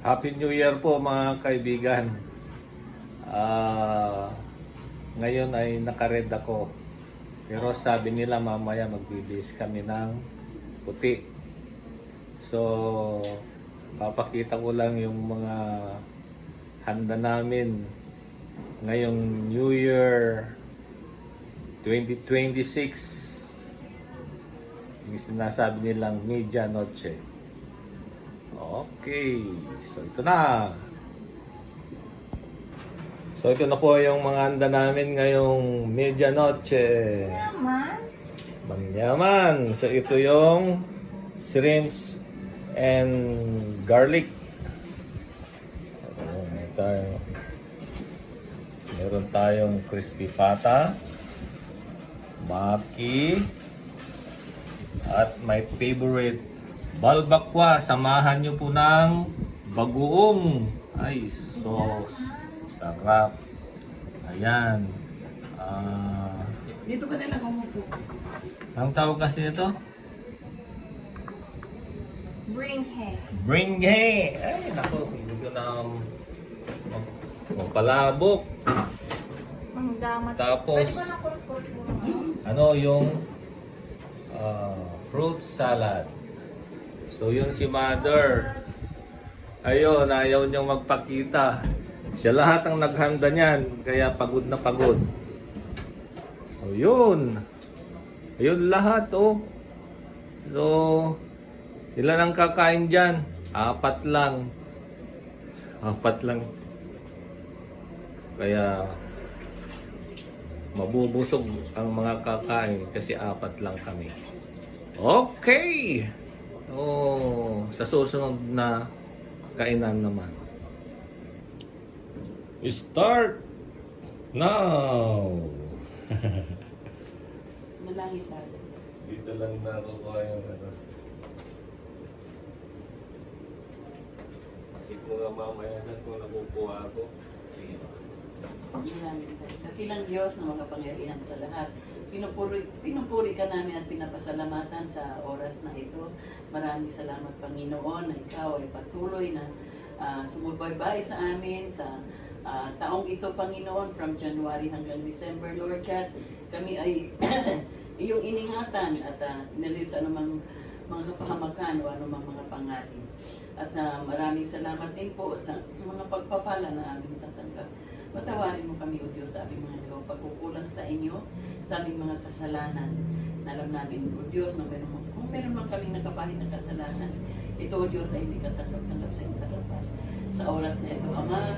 Happy New Year po mga kaibigan. Ngayon ay nakared ako. Pero sabi nila mamaya magbibis kami ng puti. So, papakita ko lang yung mga handa namin ngayong New Year 2026. Yung sinasabi nilang Media Noche. Okay, so ito na. So ito na po yung mga handa namin ngayong medianoche. Manyaman. So ito yung shrimps and garlic. Meron tayong crispy pata, maki, at my favorite balbakwa. Samahan nyo po ng bagoong. Ay, sauce. Sarap. Ayan. Dito ka na lang umupo. Ang tawag kasi nito? Bringhe. Bringhe. Ay, naku. Hindi ko na magpalabok. Ang damat. Tapos, Pwede ba nakulkul mo? ano yung fruit salad. So yun si Mother. Ayun, ayaw niyang magpakita. Siya lahat ang naghanda niyan, kaya pagod na pagod. So yun. Ayun lahat oh. So, ilan ang kakain dyan? 4 lang. 4 lang. Kaya mabubusog ang mga kakain kasi 4 lang kami. Okay! Oh, sa susunod na kainan naman. Start now! Malangit na. Dito lang nakukuha yung ano. Kasi kung nga mamaya saan kung nakukuha ako. Sige. Malangit na. Dakilang Diyos na makapangyarihan sa lahat. Pinupuri ka namin at pinapasalamatan sa oras na ito. Maraming salamat, Panginoon, na ikaw ay patuloy na sumubaybay sa amin sa taong ito, Panginoon, from January hanggang December, Lord God. Kami ay iyong iningatan at inaliw sa anumang mga kapahamakan o anumang mga pangatin. At maraming salamat din po sa mga pagpapala na aming tatanggap. Patawarin mo kami, O Diyos, sa aming mga dalawang pagkukulang sa inyo, sa aming mga kasalanan. Alam namin, O Diyos, na kung meron man kaming nakapahit na kasalanan, ito, O Diyos, ay hindi katanggap-tanggap sa iyong harapan. Sa oras na ito, Ama,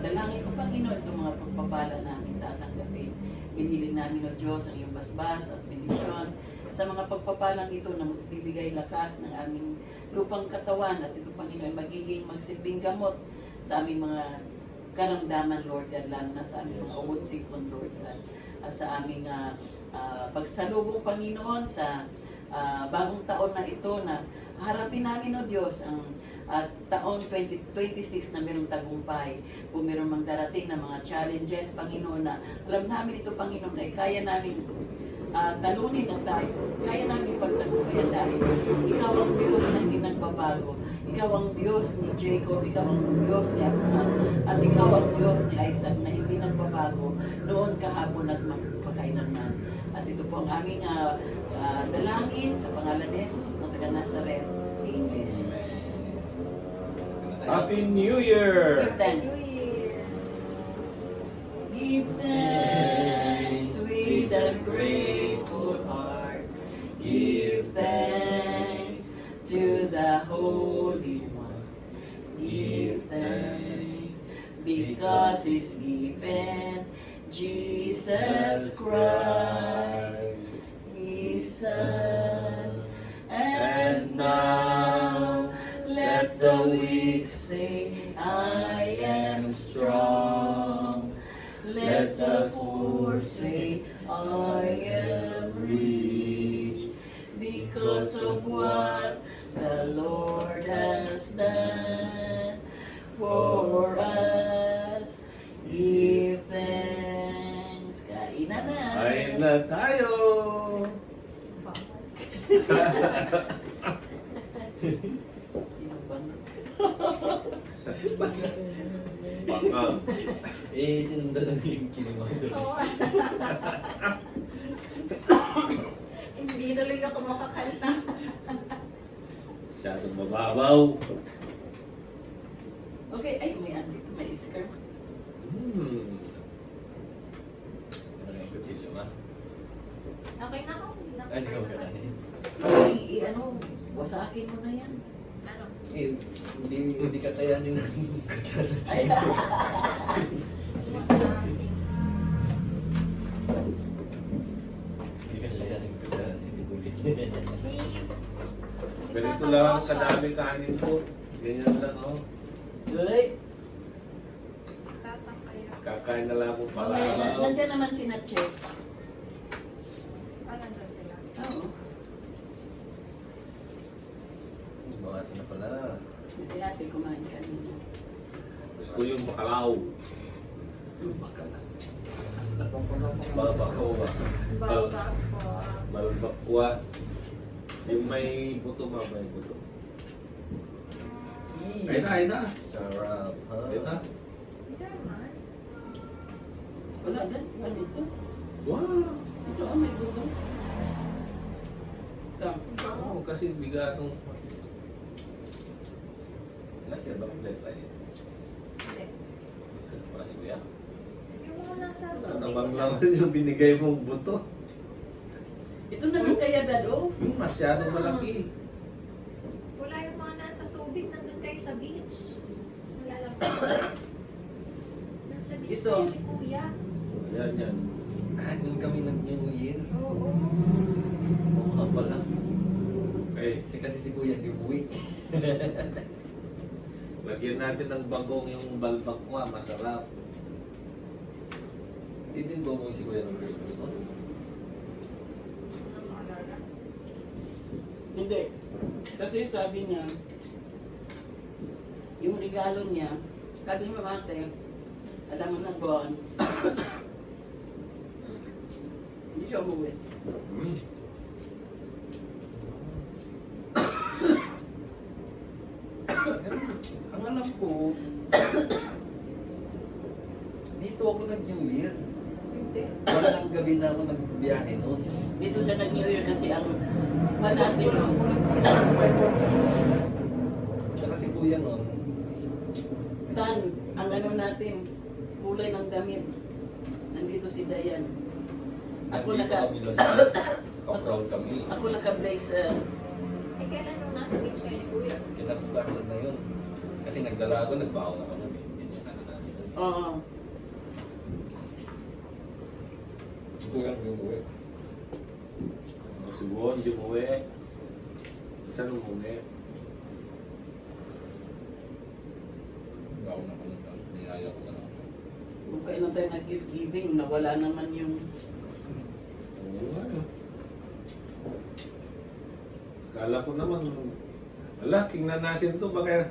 dalangin ko, Panginoon, itong mga pagpapala namin tatanggapin. Hinilin namin, O Diyos, ang iyong basbas at bendisyon sa mga pagpapalang ito na magbibigay lakas ng aming lupang katawan at ito, Panginoon, magiging magsilbing gamot sa aming mga karamdaman, Lord God, lalo na sa aming mga uod sipon, Lord God, at sa aming pagsalubong, Panginoon, sa bagong taon na ito na harapin namin, O Diyos, ang taon 2026 na mayroong tagumpay. Kung mayroong mang darating na mga challenges, Panginoon, na alam namin ito, Panginoon, ay kaya namin talunin ang tayo. Kaya namin pagtagumpayan dahil ikaw ang Diyos na hindi nagbabago. Ikaw ang Diyos ni Jacob, ikaw ang Diyos ni Abraham, at ikaw ang Diyos ni Isaac na hindi nagbabago noon, kahapon at magpakailanman. At ito po ang aming dalangin sa pangalan ni Jesus na taga Nazaret. Amen. Happy New Year! Give thanks. Give thanks with a grateful heart. Give thanks to the Holy One. Give thanks because He's given Jesus Christ, His Son. And now let the weak say, I am strong. Let the poor say, I am rich. Because of what the Lord has done for us. Give thanks. Kainan na. Kain na tayo! Sinabang. Baka. Sinundan lang yung kinimago. Oo. Hindi tuloy ako makakanta. Masyadong mababaw. Okay, ay, may andito, may skirt. Ano yung kutsilyo ba? Okay na ako. Hindi na ako Ay, di ka kailangan. kakanin. Ay, ano, wasakin mo na yan. Ano? Hindi kakayanin ng Ay, Iwan sa akin. Hindi kakayanin ng kakayanin. Hindi ulit. Ganito lang ang kadami kanin po. Ganyan lang, oh. Uy, Si Tata kaya. Kakain na lang ako para nandiyan naman si Nache. Ah, nandyan sila. Oo. Bawas na pala. Si ate kumain kanina. Gusto ko yung bakalaw. Babakaw ba? Balbak po. Balbakwa. Yung may buto ba? May buto. Ay na. Sarap, ha? Ayun na. Hindi naman. Wala din, ano ito? Wow! Ito ang may dugo. Ito. Oo, kasi bigatong... Kasi ba plate tayo? Hindi. Para si Kuya. Yung mga nasa Ano sobrang namang laman yung binigay mong buto? Ito naman kaya dado. Yung masyadong malaki. Wala yung mga nasa subig. Nandun kayo sa beach. Wala lang. Nasa beach Ito. kayo ni Kuya. Yan. Doon kami nag-New Year. Oo. Oo nga pala. Okay. Kasi si Kuya di uwi. Lagyan natin ng bagong yung balbakwa. Masarap. Hindi din ba umuwi si Kuya ng Christmas no? Ano maalala? Hindi. Kasi sabi niya, yung regalo niya, sabi mo ate, alam mo na buwan, hindi siya umuwi. Ang alam ko, dito ako nag-New Year. Hindi. Wala nang gabi na ako nagbiyahe noon. Dito siya nag-New Year kasi ang panate mo. Saka si Kuya noon, Tan, ang ano natin, kulay ng damit. Nandito si Dayan. Ako nandito naka, kami lang ka-proud kami. ako naka-blazer. Eh, kailan nung nasa beach kayo ni Kuya? Kinabukasan na yun. Kasi nagdala ako, nagbaho na ako nun eh. Yun yung ano namin. Oo. Si Kuya ang umuwi. Si Buon, di umuwi. Saan umuwi? Nagbaho na ako nun. Niyaya ko na lang. Kung kailan tayo nag-gift giving, nawala naman yung... Oo, ano. Kala ko naman, ala, tingnan natin to baka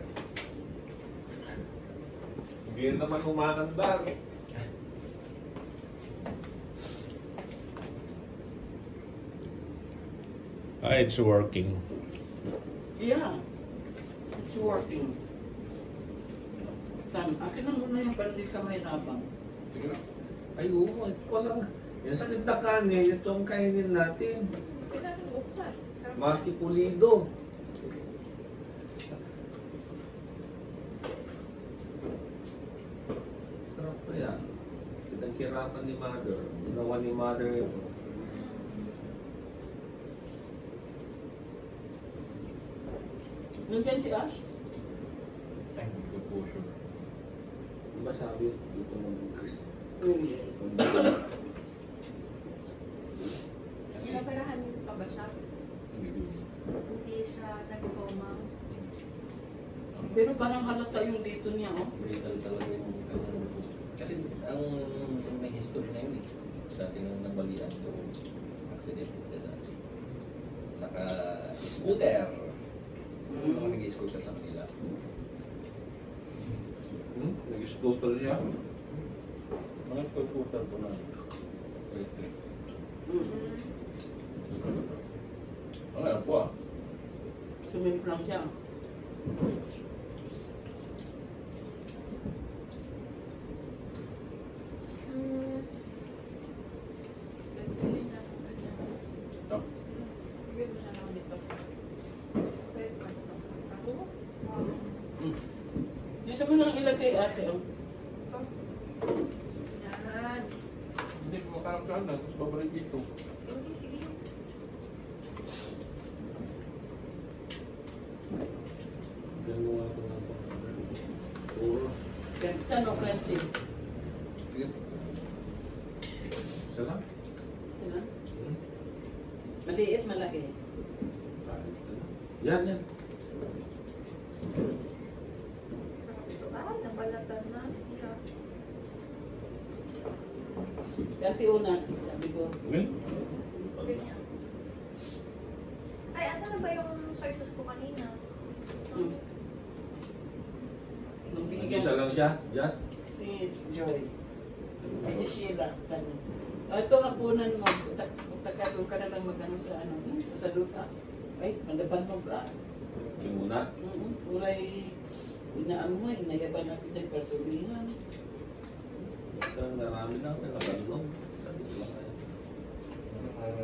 hindi naman umakandar. It's working. Yeah. It's working. Tan, akin na muna yung para di ka mahirapan. Ay, oo, ito pa lang. Yung sindakan niya, ito ang kainin natin. Kailan buksan? Sarap. Mati pulido. Sarap pa yan. Pinaghirapan ni Mother. Ginawa ni Mother ito. Nandiyan si Ash? Ay, hindi ko po sure. Ano ba sabi? Dito ng Chris. Hindi. Inoperahan pa ba siya? Hindi ko. Hindi siya nag-coma. Pero parang halata yung dito niya, oh. Brutal talaga yung kasi ang may history na yun eh. Dati nung nabalian ko, accident na dati. Saka scooter. Yung mga nag-scooter sa kanila. Nag-scooter siya. Mga scooter po na electric. Mm. Ang alam po ah. Sumimplang siya. Dito mo lang ilagay ate. Oh. Yan. Hindi ko makakakaan na. Tapos babalik dito. Hindi, sige. Ganun ako ng puro. Saan o crunchy? Sige. Sarap. Sino? Hmm. Maliit, malaki. Yan, yan. Sarap ito. Nabalatan na siya. Kati una, sabi ko. Okay. Ganyan. Ay, asan na ba yung soy sauce ko kanina? Hmm. Nung binigyan Isa lang siya. Yan. si Joy. Ay, si Sheila. Kano. Oh, ito hapunan mo. Takalo ka na lang magano sa ano. Sa duta. Ay, magabanog ka. Yung muna. Uray, inaamoy, nayaban natin dyan kasulihan. Ito, narami lang. May nabalong. Sabi ko lang kayo.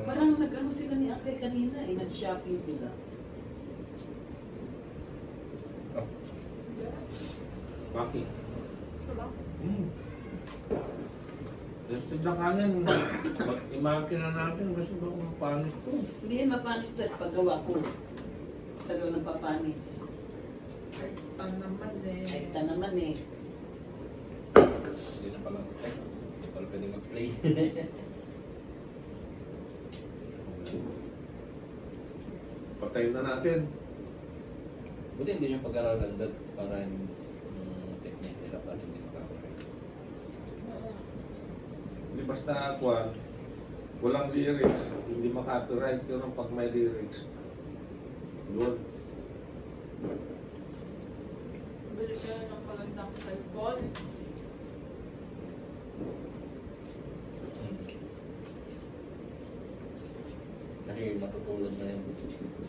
Parang nag-ano sila ni Akay kanina, nag-shopping sila. Bakit? Sarap. Tested lang kanin. Imagine na natin kasi baka mapanis to. Hindi yan mapanis dahil paggawa ko. Tagal ng papanis. Ay, pang naman eh. Ay, ita naman eh. Hindi na pala mag-play. Hindi pala pwede mag-play. Patayin na natin. Buti hindi yung pag-aralan dad para yung technique nila para hindi makakaroon. Hindi basta kuwan. Walang lyrics. Hindi makapiright. Pero pag may lyrics, yun. Bili ka ng magandang cellphone. Kasi matutulad na yung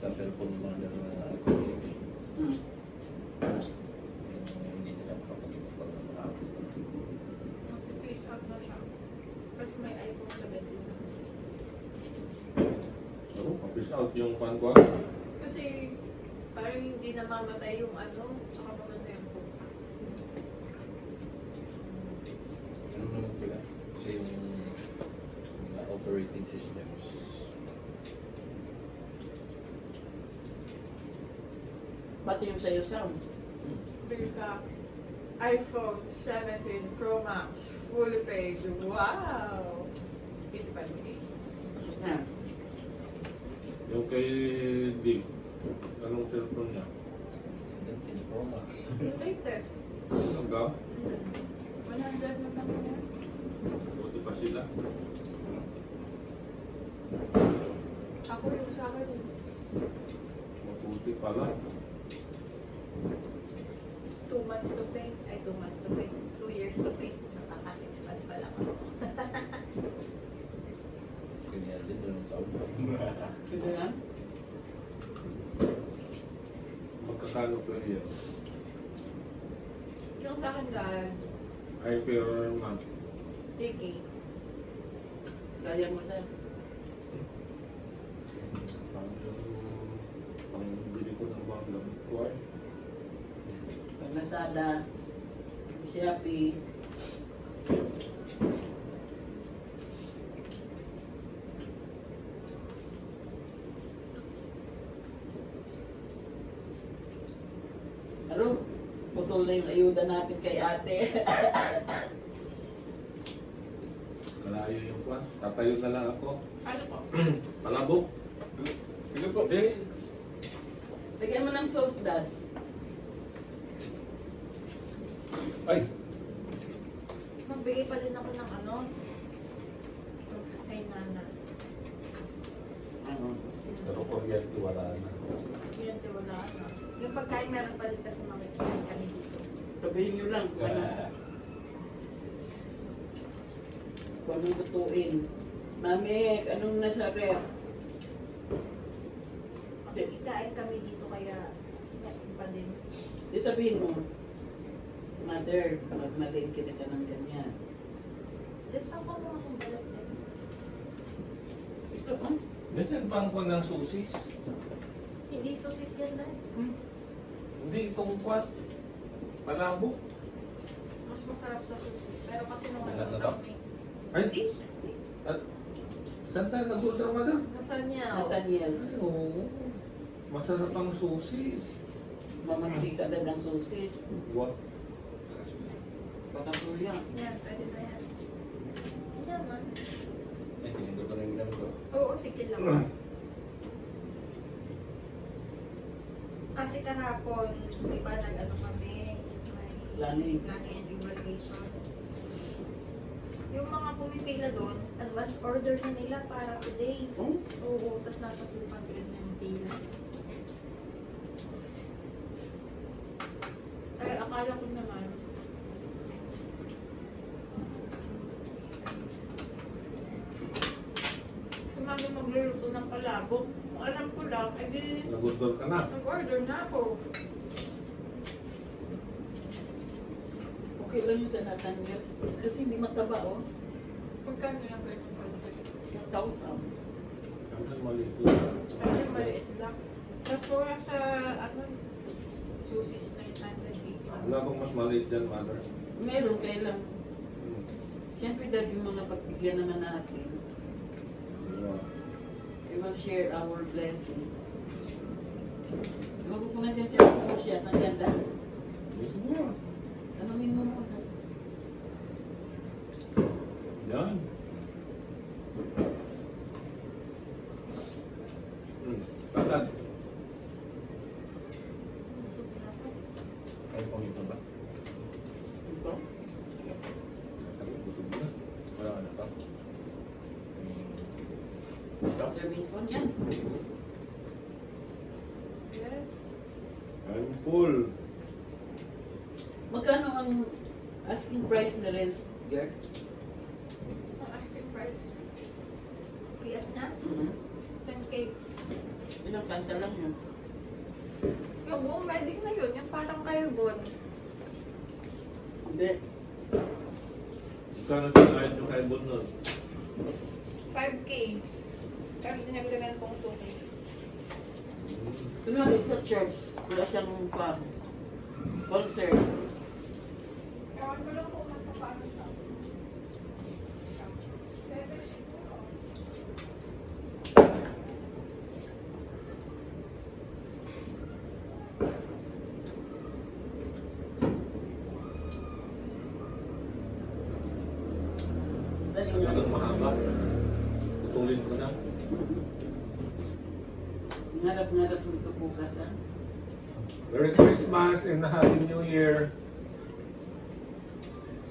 sa cellphone ng mga na activities. Hmm. Hindi na siya makapag-ibig pag nakakapag. Mag-face out na siya. Kasi may iPhone 17. So, kapis out yung pan ko. Kasi parang hindi namamatay yung ano, tsaka mamatay yung phone. Ano naman pala? Kasi yung mga operating systems. Pati yung sa'yo, Sam. Bili ka iPhone 17 Pro Max fully paid. Wow! 85K. Tapos na. Yung kay Dick. Anong cellphone niya? 17 Pro Max. Yung latest. Hanggang? 100 na lang yan. Buti pa sila. Ako yung sa akin. Mabuti pala. 2 months to pay. Ay, 2 months to pay. 2 years to pay. Nakaka 6 months pa lang ako. Ganyan din doon sa auto. Sige na. Magkakano per year? Yung sa akin dad, Ay, per month. 3K. Kaya mo na. Pang bili ko ng mga gamit ko ay. Pag Lazada, Shopee. Ano? Putol na yung ayuda natin kay ate. Malayo yung kwan. Tatayo na lang ako. Ano po? Malabok. Sige po. Eh. Lagyan mo ng sauce, Dad. Ay. Magbigay pa din ako ng ano. Kay Nana. Ano? Pero kuryente wala na. Yan, wala na. Yung pagkain meron pa din kasi makikita kami dito. Sabihin nyo lang kung ano. Kung anong lutuin. Mami, anong nasa rep? Makikikain kami dito kaya meron pa din. Di sabihin mo, Mother, magmalingki na ka ng ganyan. Diyan pa ako mga kong balat din. Ito, oh. Ganyan bang kwan ng susis? Hindi sosis yan dahil. Hindi itong kwan. Malabo. Mas masarap sa sosis. Pero kasi nung Lahat ano na to? kami. Ay, This? saan tayo nag-order, madam? Nathaniel. Nathaniel. Oo. Masarap ang sosis. Mamantika na ng sosis. What? Baka suya. Yan, pwede na yan. Yan man. Eh, pinindot ko na yung ginamit ko. Oo, sige lang. Kasi kahapon, di ba nag-ano kami, may Planning. planning and evaluation. Yung mga pumipila doon, advance order na nila para today. Oh, Oo, tapos nasa 200 na yung pila. Kaya akala ko naman, si mami magluluto ng palabok. Kung alam ko lang, ay di Nag-order ka na. nag-order na ako. okay lang yun sa Nathaniel. Kasi hindi mataba, oh. Pagkano lang ganyan pala. 1,000. Ang maliit. Ay, maliit lang. Tapos wala sa, ano, susis na yung 100 dito. Wala bang mas maliit dyan, mother? Meron, kailang. Siyempre, dahil yung mga pagbigyan naman natin, we will share our blessing. Iwag ko na dyan siya, Lucias, ang ganda. Siguro. Tanungin mo muna. Yan. Salad. Ay, pang ito ba? Ito? Sabi, busog na. Wala ka na pa. Ito? Serving spoon yan. Yes. I'm full. Magkano ang asking price na rin, girl? Ang asking price. PS na? 10K. Ilang kanta lang yun. Yung buong wedding na yun, yung parang kayo bon. Hindi. Magkano tinayad nyo kay Bon nun? 5K. Pero dinagdagan pong 2K. Kunwari sa church, wala siyang concert. Ewan ko lang kung magpapaano siya. Dali Ang nga. mahaba. Putulin ko na. Ngarap-ngarap mo ito bukas, ha? Merry Christmas and Happy New Year.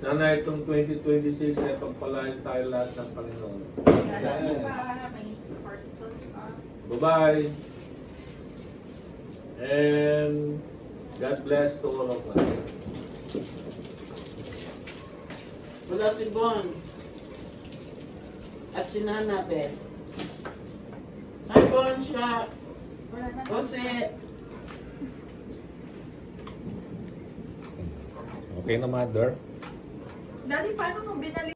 Sana itong 2026 ay pagpalain tayo lahat ng Panginoon. Lalasa pa, may 4 seasons pa. Bye-bye. And God bless to all of us. Wala si Bon. At si Nana Beth. Hi, Bon, siya. Wala na. Jose. Okay na, Mother? Daddy, paano mo binalik?